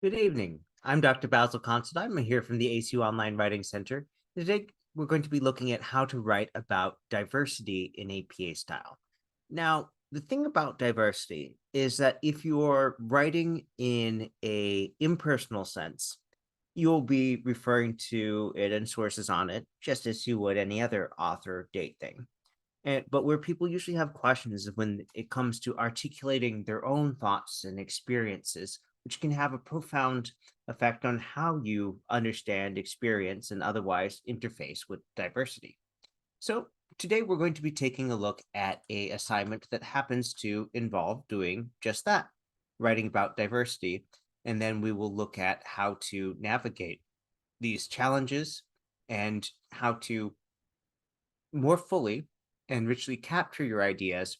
Good evening. I'm Dr. Basil Considine. I'm here from the ACU Online Writing Center. Today, we're going to be looking at how to write about diversity in APA style. Now, the thing about diversity is that if you're writing in a impersonal sense, you'll be referring to it and sources on it, just as you would any other author date thing. But where people usually have questions is when it comes to articulating their own thoughts and experiences, which can have a profound effect on how you understand, experience, and otherwise interface with diversity. So today we're going to be taking a look at a assignment that happens to involve doing just that, writing about diversity, and then we will look at how to navigate these challenges and how to more fully and richly capture your ideas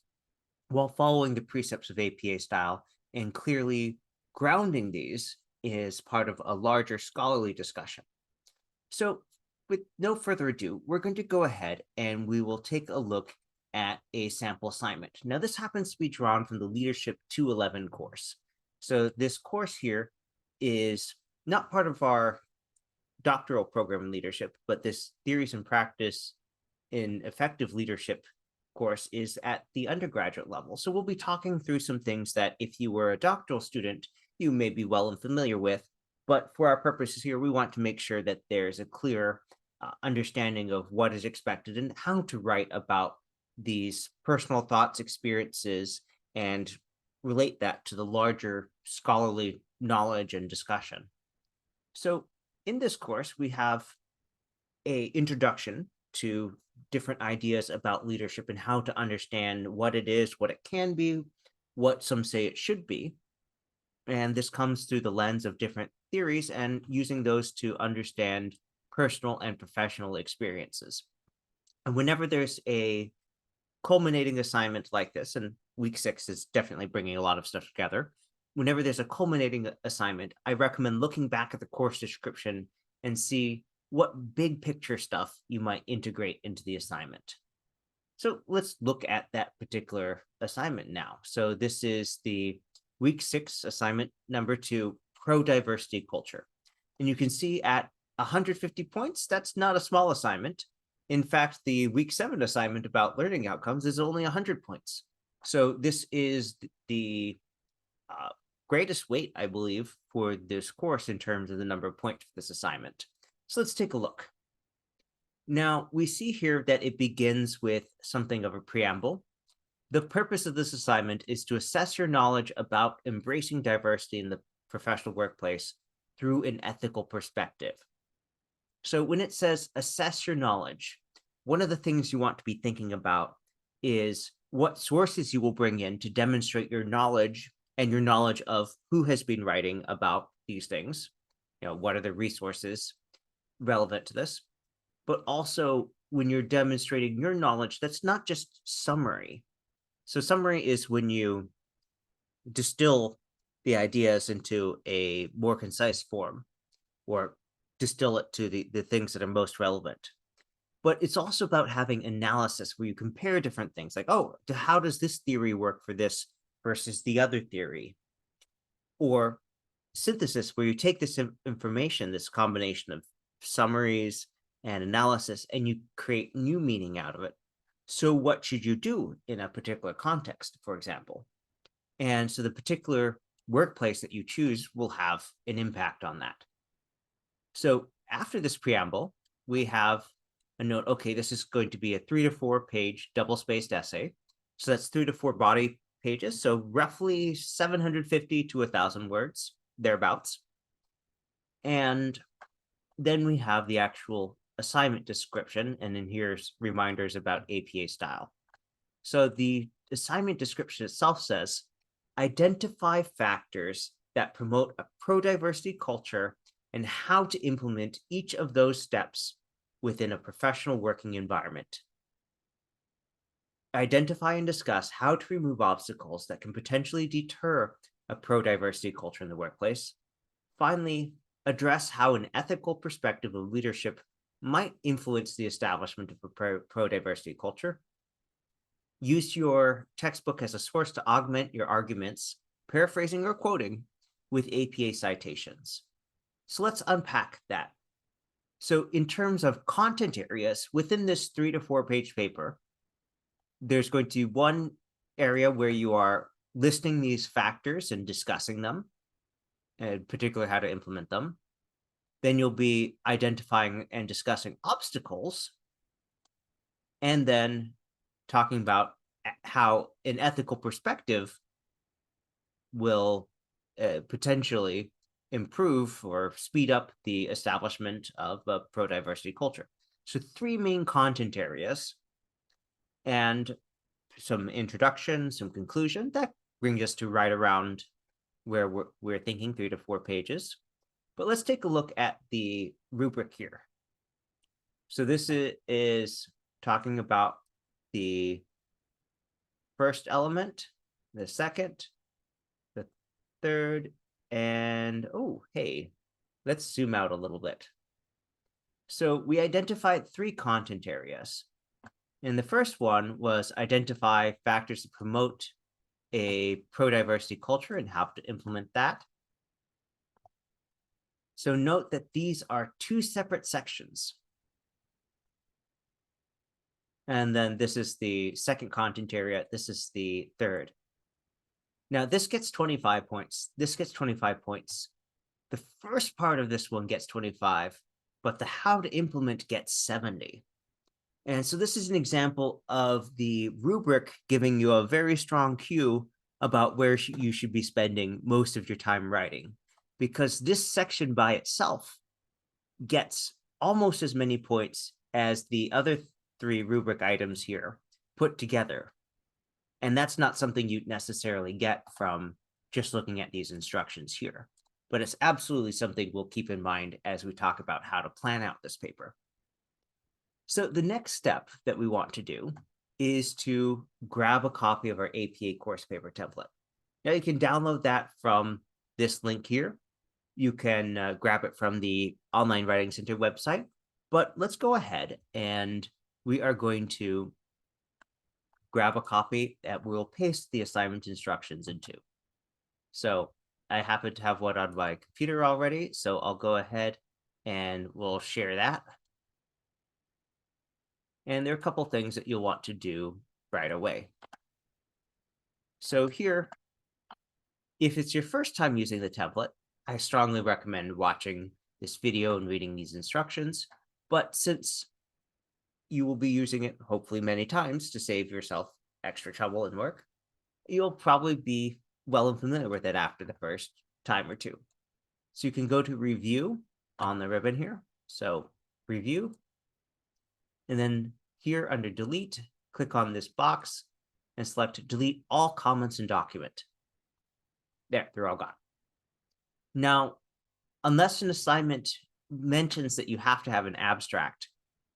while following the precepts of APA style and clearly grounding these is part of a larger scholarly discussion. So, with no further ado, we're going to go ahead and we will take a look at a sample assignment. Now, this happens to be drawn from the Leadership 211 course. So, this course here is not part of our doctoral program in leadership, but this theories and practice in effective leadership course is at the undergraduate level. So we'll be talking through some things that if you were a doctoral student, you may be well and familiar with. But for our purposes here, we want to make sure that there's a clear understanding of what is expected and how to write about these personal thoughts, experiences, and relate that to the larger scholarly knowledge and discussion. So in this course, we have a introduction to different ideas about leadership and how to understand what it is, what it can be, what some say it should be. And this comes through the lens of different theories and using those to understand personal and professional experiences. And whenever there's a culminating assignment like this, and week 6 is definitely bringing a lot of stuff together, whenever there's a culminating assignment, I recommend looking back at the course description and see what big picture stuff you might integrate into the assignment. So let's look at that particular assignment now. So this is the week 6 assignment number 2, pro-diversity culture. And you can see at 150 points, that's not a small assignment. In fact, the week 7 assignment about learning outcomes is only 100 points. So this is the greatest weight, I believe, for this course in terms of the number of points for this assignment. So let's take a look. Now, we see here that it begins with something of a preamble. The purpose of this assignment is to assess your knowledge about embracing diversity in the professional workplace through an ethical perspective. So when it says assess your knowledge, one of the things you want to be thinking about is what sources you will bring in to demonstrate your knowledge and your knowledge of who has been writing about these things. What are the resources relevant to this? But also when you're demonstrating your knowledge, that's not just summary. So summary is when you distill the ideas into a more concise form or distill it to the things that are most relevant. But it's also about having analysis where you compare different things like, oh, how does this theory work for this versus the other theory? Or synthesis where you take this information, this combination of summaries and analysis, and you create new meaning out of it. So what should you do in a particular context, for example? And so the particular workplace that you choose will have an impact on that. So after this preamble, we have a note, okay, this is going to be a 3 to 4 page double-spaced essay. So that's 3 to 4 body pages, so roughly 750 to 1,000 words, thereabouts. And then we have the actual assignment description, and then here's reminders about APA style. So the assignment description itself says, identify factors that promote a pro-diversity culture and how to implement each of those steps within a professional working environment. Identify and discuss how to remove obstacles that can potentially deter a pro-diversity culture in the workplace. Finally, address how an ethical perspective of leadership might influence the establishment of a pro-diversity culture. Use your textbook as a source to augment your arguments, paraphrasing or quoting, with APA citations. So let's unpack that. So in terms of content areas, within this 3 to 4 page paper, there's going to be one area where you are listing these factors and discussing them, and particularly how to implement them. Then you'll be identifying and discussing obstacles, and then talking about how an ethical perspective will potentially improve or speed up the establishment of a pro-diversity culture. So 3 main content areas and some introduction, some conclusion. That brings us to right around where we're thinking 3 to 4 pages. But let's take a look at the rubric here. So this is talking about the first element, the second, the third, and oh, hey, let's zoom out a little bit. So we identified 3 content areas. And the first one was identify factors to promote a pro-diversity culture and how to implement that. So note that these are 2 separate sections. And then this is the second content area. This is the third. Now this gets 25 points. This gets 25 points. The first part of this one gets 25, but the how to implement gets 70. And so this is an example of the rubric giving you a very strong cue about where you should be spending most of your time writing, because this section by itself gets almost as many points as the other 3 rubric items here put together. And that's not something you'd necessarily get from just looking at these instructions here, but it's absolutely something we'll keep in mind as we talk about how to plan out this paper. So the next step that we want to do is to grab a copy of our APA course paper template. Now you can download that from this link here. You can grab it from the Online Writing Center website, but let's go ahead and we are going to grab a copy that we'll paste the assignment instructions into. So I happen to have one on my computer already, so I'll go ahead and we'll share that. And there are a couple things that you'll want to do right away. So here, if it's your first time using the template, I strongly recommend watching this video and reading these instructions. But since you will be using it hopefully many times to save yourself extra trouble and work, you'll probably be well familiar with it after the first time or two. So you can go to review on the ribbon here. So review. And then here under delete, click on this box and select delete all comments and document. There, they're all gone. Now, unless an assignment mentions that you have to have an abstract,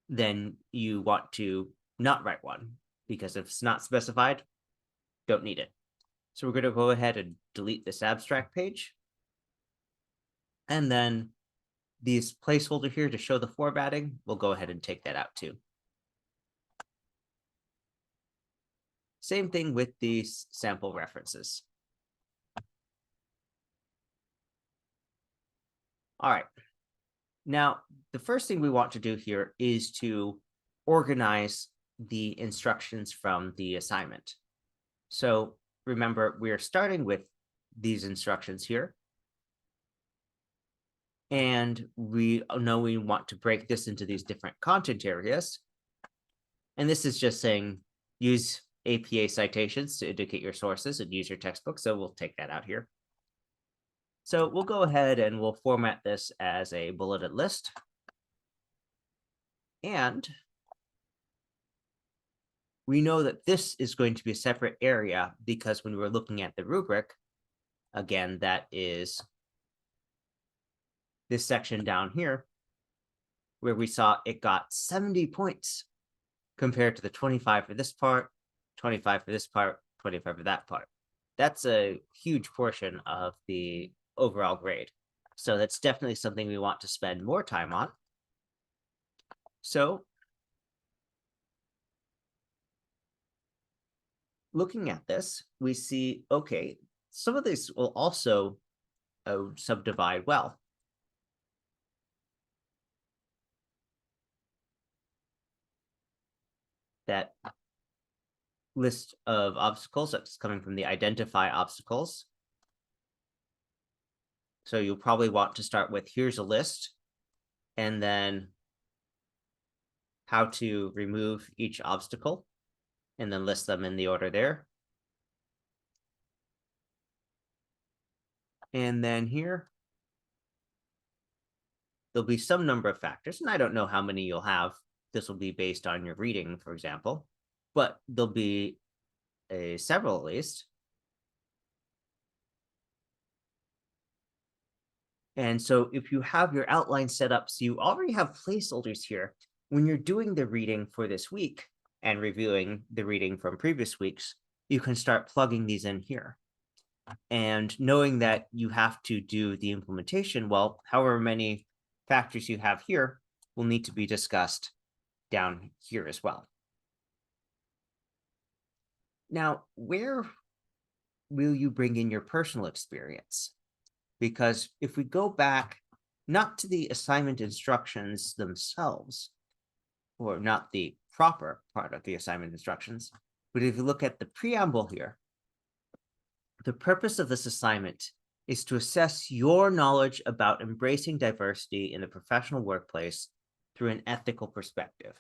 then you want to not write one, because if it's not specified, don't need it. So we're going to go ahead and delete this abstract page. And then these placeholder here to show the formatting, we'll go ahead and take that out too. Same thing with these sample references. All right. Now, the first thing we want to do here is to organize the instructions from the assignment. So remember, we're starting with these instructions here. And we know we want to break this into these different content areas. And this is just saying use APA citations to indicate your sources and use your textbook. So we'll take that out here. So we'll go ahead and we'll format this as a bulleted list. And we know that this is going to be a separate area because when we're looking at the rubric, again, that is this section down here, where we saw it got 70 points compared to the 25 for this part, 25 for this part, 25 for that part. That's a huge portion of the overall grade. So that's definitely something we want to spend more time on. So looking at this, we see, okay, some of this will also subdivide well. That list of obstacles that's coming from the identify obstacles. So you'll probably want to start with here's a list, and then how to remove each obstacle, and then list them in the order there. And then here, there'll be some number of factors, and I don't know how many you'll have. This will be based on your reading, for example, but there'll be several at least. And so if you have your outline set up, so you already have placeholders here, when you're doing the reading for this week and reviewing the reading from previous weeks, you can start plugging these in here. And knowing that you have to do the implementation, well, however many factors you have here will need to be discussed down here as well. Now, where will you bring in your personal experience? Because if we go back, not to the assignment instructions themselves, or not the proper part of the assignment instructions, but if you look at the preamble here, the purpose of this assignment is to assess your knowledge about embracing diversity in the professional workplace through an ethical perspective.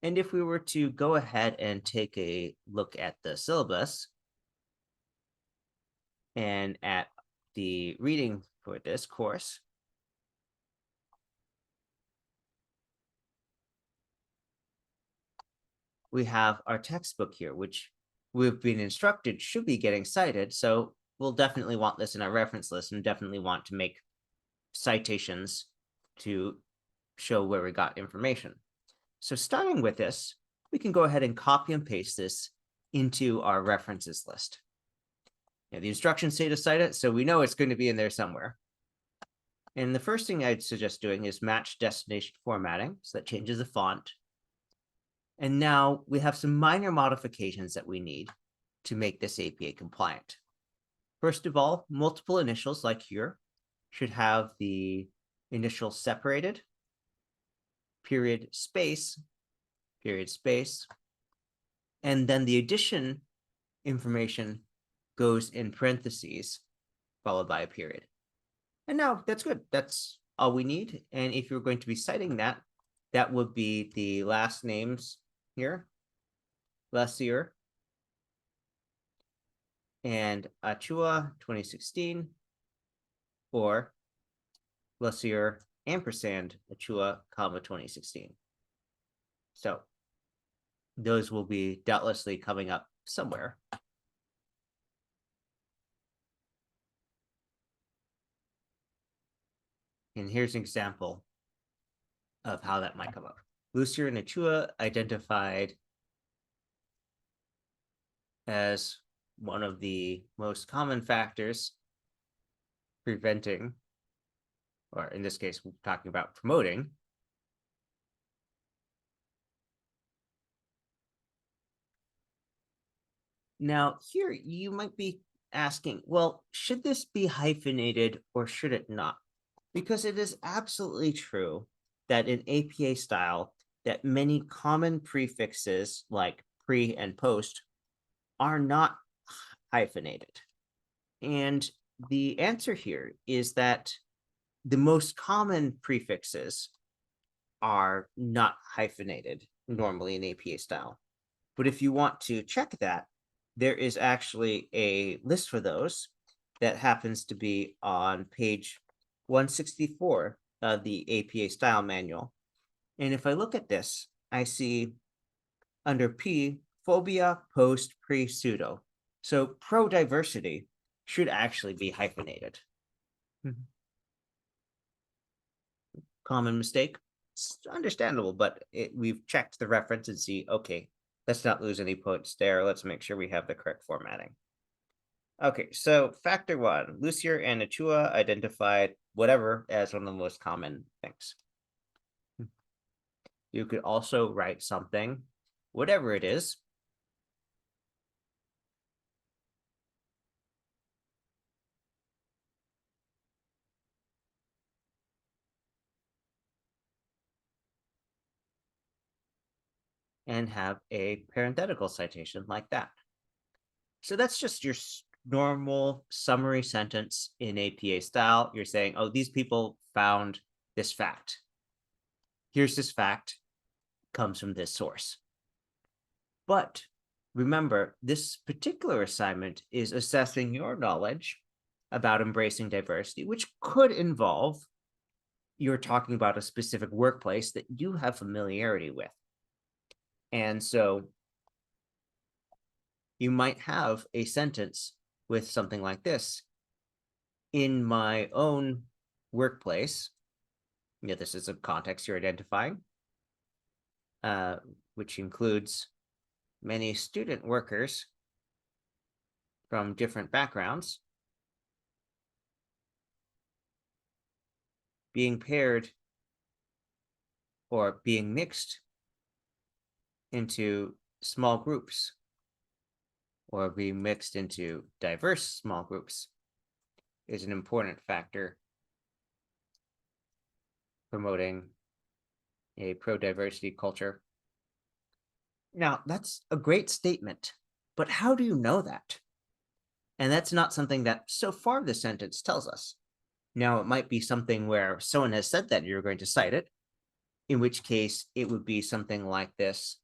And if we were to go ahead and take a look at the syllabus and at the reading for this course, we have our textbook here, which we've been instructed should be getting cited. So we'll definitely want this in our reference list and definitely want to make citations to show where we got information. So starting with this, we can go ahead and copy and paste this into our references list. Now, the instructions say to cite it, so we know it's going to be in there somewhere. And the first thing I'd suggest doing is match destination formatting. So that changes the font. And now we have some minor modifications that we need to make this APA compliant. First of all, multiple initials like here should have the initials separated, period, space, and then the addition information goes in parentheses, followed by a period. And now that's good. That's all we need. And if you're going to be citing that, that would be the last names here, Lessier and Achua 2016, or Lessier ampersand Achua, comma 2016. So those will be doubtlessly coming up somewhere. And here's an example of how that might come up. Lucier and Achua identified as one of the most common factors preventing, or in this case, we're talking about promoting, now here you might be asking, well, should this be hyphenated or should it not? Because it is absolutely true that in APA style, that many common prefixes like pre and post are not hyphenated. And the answer here is that the most common prefixes are not hyphenated normally in APA style. But if you want to check that, there is actually a list for those that happens to be on page 164 of the APA style manual. And if I look at this, I see under P, phobia, post, pre, pseudo. So pro-diversity should actually be hyphenated. Common mistake. It's understandable, but we've checked the reference and see, okay, let's not lose any points there. Let's make sure we have the correct formatting. Okay, so factor one, Lucier and Achua identified whatever as one of the most common things. You could also write something, whatever it is, and have a parenthetical citation like that. So that's just your normal summary sentence in APA style. You're saying, oh, these people found this fact. Here's this fact, comes from this source. But remember, this particular assignment is assessing your knowledge about embracing diversity, which could involve you're talking about a specific workplace that you have familiarity with. And so you might have a sentence with something like this. In my own workplace, this is a context you're identifying, which includes many student workers from different backgrounds being paired or being mixed into small groups or being mixed into diverse small groups is an important factor promoting a pro-diversity culture. Now, that's a great statement, but how do you know that? And that's not something that so far the sentence tells us. Now, it might be something where someone has said that you're going to cite it, in which case it would be something like this.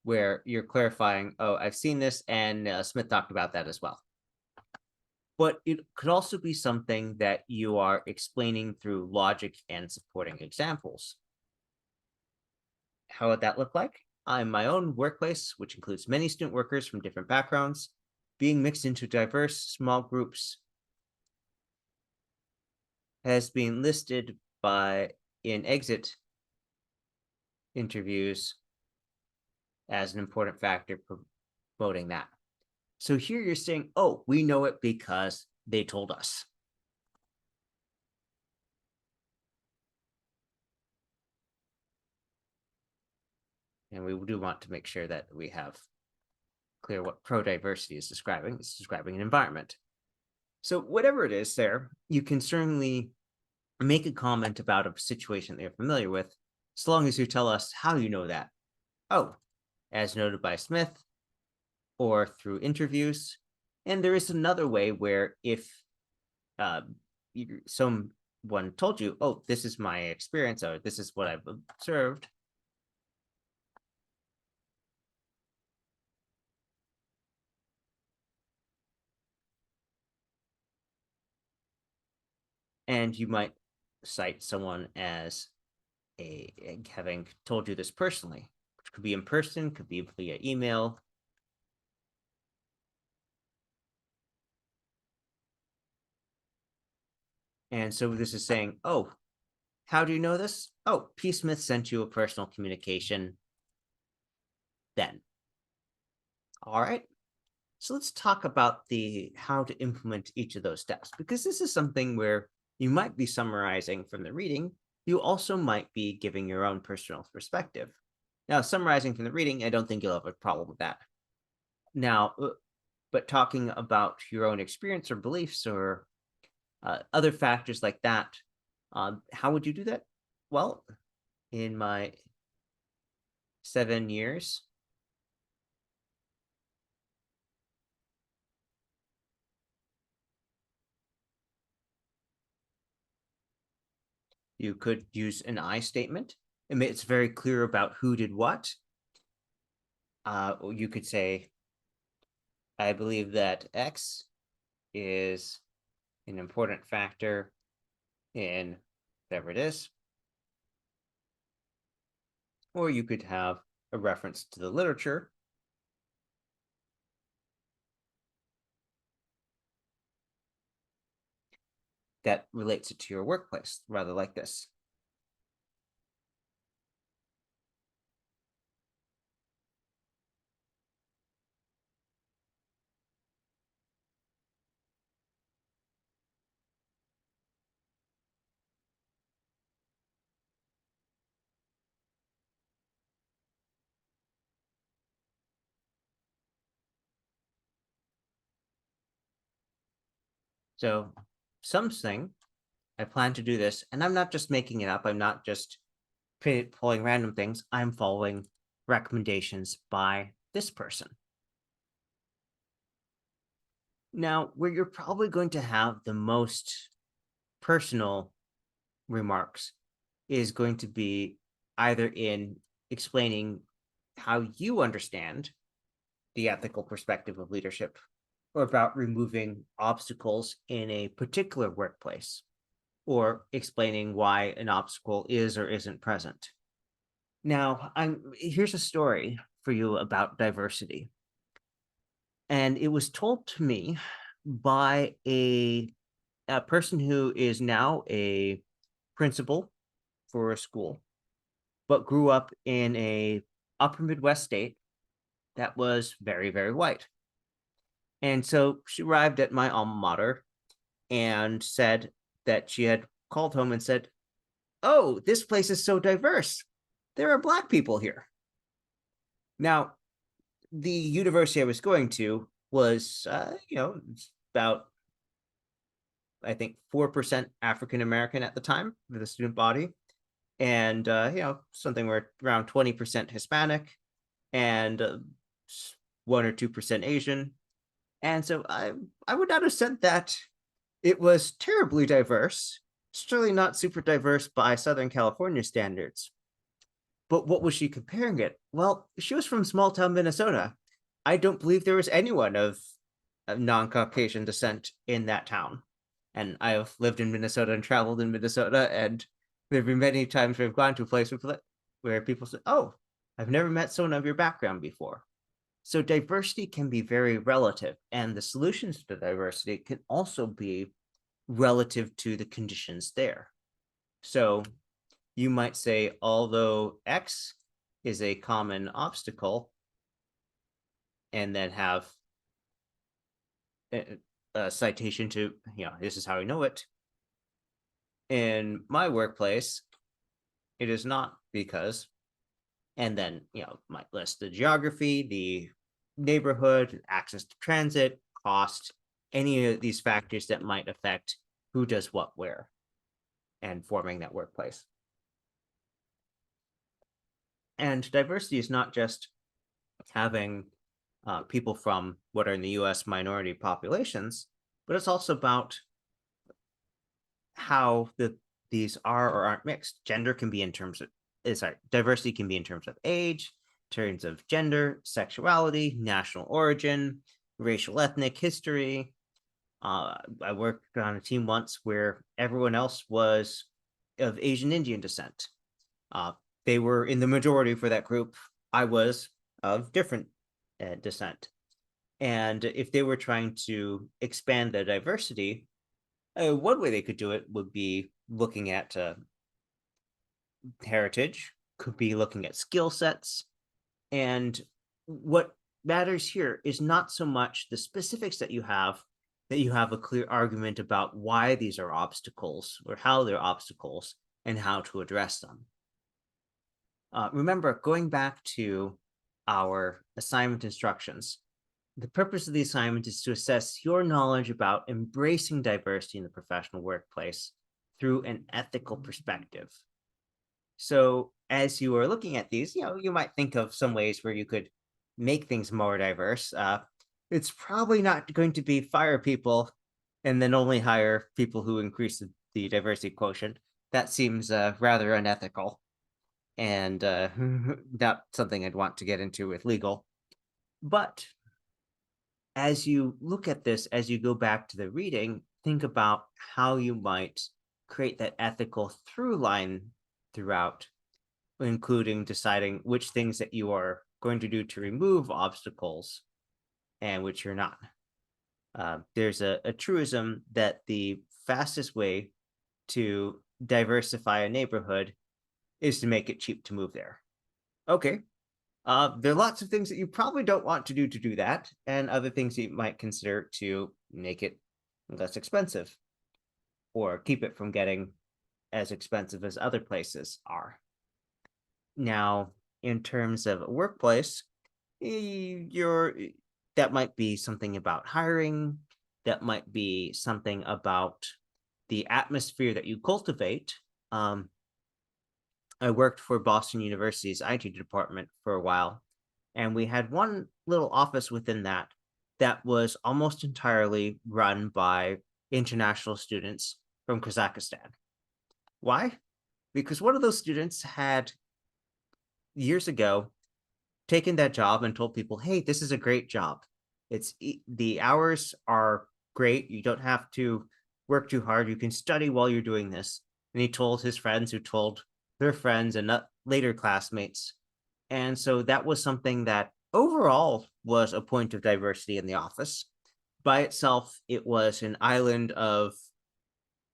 Where you're clarifying, oh, I've seen this, and Smith talked about that as well. But it could also be something that you are explaining through logic and supporting examples. How would that look like? In my own workplace, which includes many student workers from different backgrounds, being mixed into diverse small groups has been listed in exit interviews as an important factor promoting that. So here you're saying, oh, we know it because they told us. And we do want to make sure that we have clear what pro-diversity is describing. It's describing an environment. So whatever it is there, you can certainly make a comment about a situation that you're familiar with, as long as you tell us how you know that. Oh, as noted by Smith, or through interviews. And there is another way where if someone told you, oh, this is my experience, or this is what I've observed, and you might cite someone as having told you this personally, which could be in person, could be via email. And so this is saying, oh, how do you know this? Oh, P. Smith sent you a personal communication then. All right. So let's talk about how to implement each of those steps, because this is something where you might be summarizing from the reading. You also might be giving your own personal perspective. Now, summarizing from the reading, I don't think you'll have a problem with that. Now, but talking about your own experience or beliefs or other factors like that, how would you do that? Well, in my 7 years, you could use an I statement. It's very clear about who did what. You could say, I believe that X is an important factor in whatever it is. Or you could have a reference to the literature that relates it to your workplace, rather like this. So something I plan to do this, and I'm not just making it up. I'm not just pulling random things. I'm following recommendations by this person. Now, where you're probably going to have the most personal remarks is going to be either in explaining how you understand the ethical perspective of leadership or about removing obstacles in a particular workplace or explaining why an obstacle is or isn't present. Now, here's a story for you about diversity. And it was told to me by a person who is now a principal for a school, but grew up in a upper Midwest state that was very, very white. And so she arrived at my alma mater and said that she had called home and said, "Oh, this place is so diverse. There are Black people here." Now, the university I was going to was, about, I think, 4% African American at the time for the student body. And, something where around 20% Hispanic and 1 or 2% Asian. And so I would not have said that it was terribly diverse, certainly not super diverse by Southern California standards. But what was she comparing it? Well, she was from small town Minnesota. I don't believe there was anyone of non-Caucasian descent in that town. And I've lived in Minnesota and traveled in Minnesota, and there have been many times where I've gone to a place where people say, "Oh, I've never met someone of your background before." So diversity can be very relative, and the solutions to diversity can also be relative to the conditions there. So you might say, although X is a common obstacle, and then have a citation to, this is how I know it. In my workplace, it is not because, and then, might list the geography, the neighborhood, access to transit, cost, any of these factors that might affect who does what where and forming that workplace. And diversity is not just having people from what are in the US minority populations, but it's also about how these are or aren't mixed. Gender can be in terms of, diversity can be in terms of age, terms of gender, sexuality, national origin, racial, ethnic history. I worked on a team once where everyone else was of Asian Indian descent. They were in the majority for that group. I was of different descent. And if they were trying to expand the diversity, one way they could do it would be looking at heritage, could be looking at skill sets. And what matters here is not so much the specifics that you have a clear argument about why these are obstacles or how they're obstacles and how to address them. Remember, going back to our assignment instructions, the purpose of the assignment is to assess your knowledge about embracing diversity in the professional workplace through an ethical perspective. So as you are looking at these, you might think of some ways where you could make things more diverse. It's probably not going to be fire people and then only hire people who increase the diversity quotient. That seems rather unethical and not something I'd want to get into with legal. But as you look at this, as you go back to the reading, think about how you might create that ethical through line throughout, including deciding which things that you are going to do to remove obstacles and which you're not. There's a truism that the fastest way to diversify a neighborhood is to make it cheap to move there. Okay. There are lots of things that you probably don't want to do that, and other things you might consider to make it less expensive or keep it from getting as expensive as other places are. Now, in terms of a workplace, that might be something about hiring, that might be something about the atmosphere that you cultivate. I worked for Boston University's IT department for a while, and we had one little office within that that was almost entirely run by international students from Kazakhstan. Why? Because one of those students had years ago taken that job and told people, "Hey, this is a great job. The hours are great. You don't have to work too hard. You can study while you're doing this." And he told his friends who told their friends and later classmates. And so that was something that overall was a point of diversity in the office. By itself, it was an island of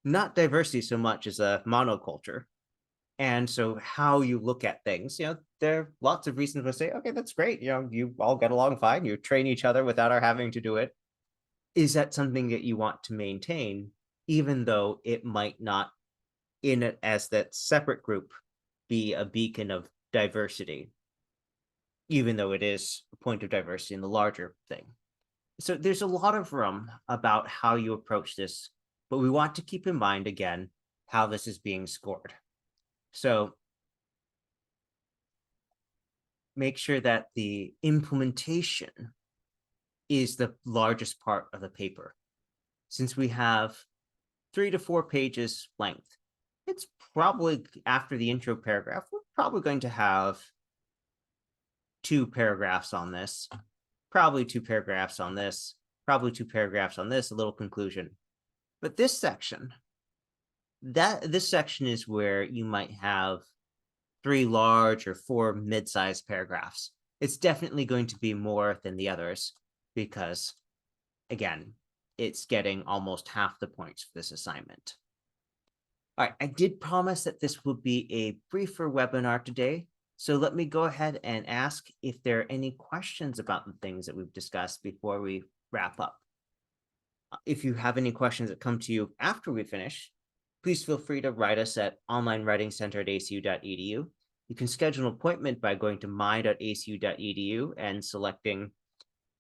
not diversity so much as a monoculture. And so how you look at things, there are lots of reasons to say, okay, that's great. You all get along fine. You train each other without our having to do it. Is that something that you want to maintain, even though it might not, in it as that separate group, be a beacon of diversity, even though it is a point of diversity in the larger thing? So there's a lot of room about how you approach this, but we want to keep in mind again how this is being scored. So make sure that the implementation is the largest part of the paper. Since we have 3 to 4 pages length, it's probably after the intro paragraph, we're probably going to have 2 paragraphs on this, probably 2 paragraphs on this, probably 2 paragraphs on this, a little conclusion. But this section is where you might have 3 large or 4 mid-sized paragraphs. It's definitely going to be more than the others because, again, it's getting almost half the points for this assignment. All right, I did promise that this would be a briefer webinar today, so let me go ahead and ask if there are any questions about the things that we've discussed before we wrap up. If you have any questions that come to you after we finish, please feel free to write us at onlinewritingcenter@acu.edu. You can schedule an appointment by going to my.acu.edu and selecting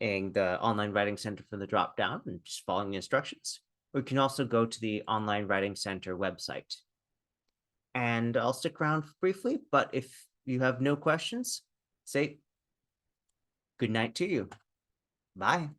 the Online Writing Center from the drop-down and just following the instructions. Or you can also go to the Online Writing Center website. And I'll stick around briefly, but if you have no questions, say good night to you. Bye.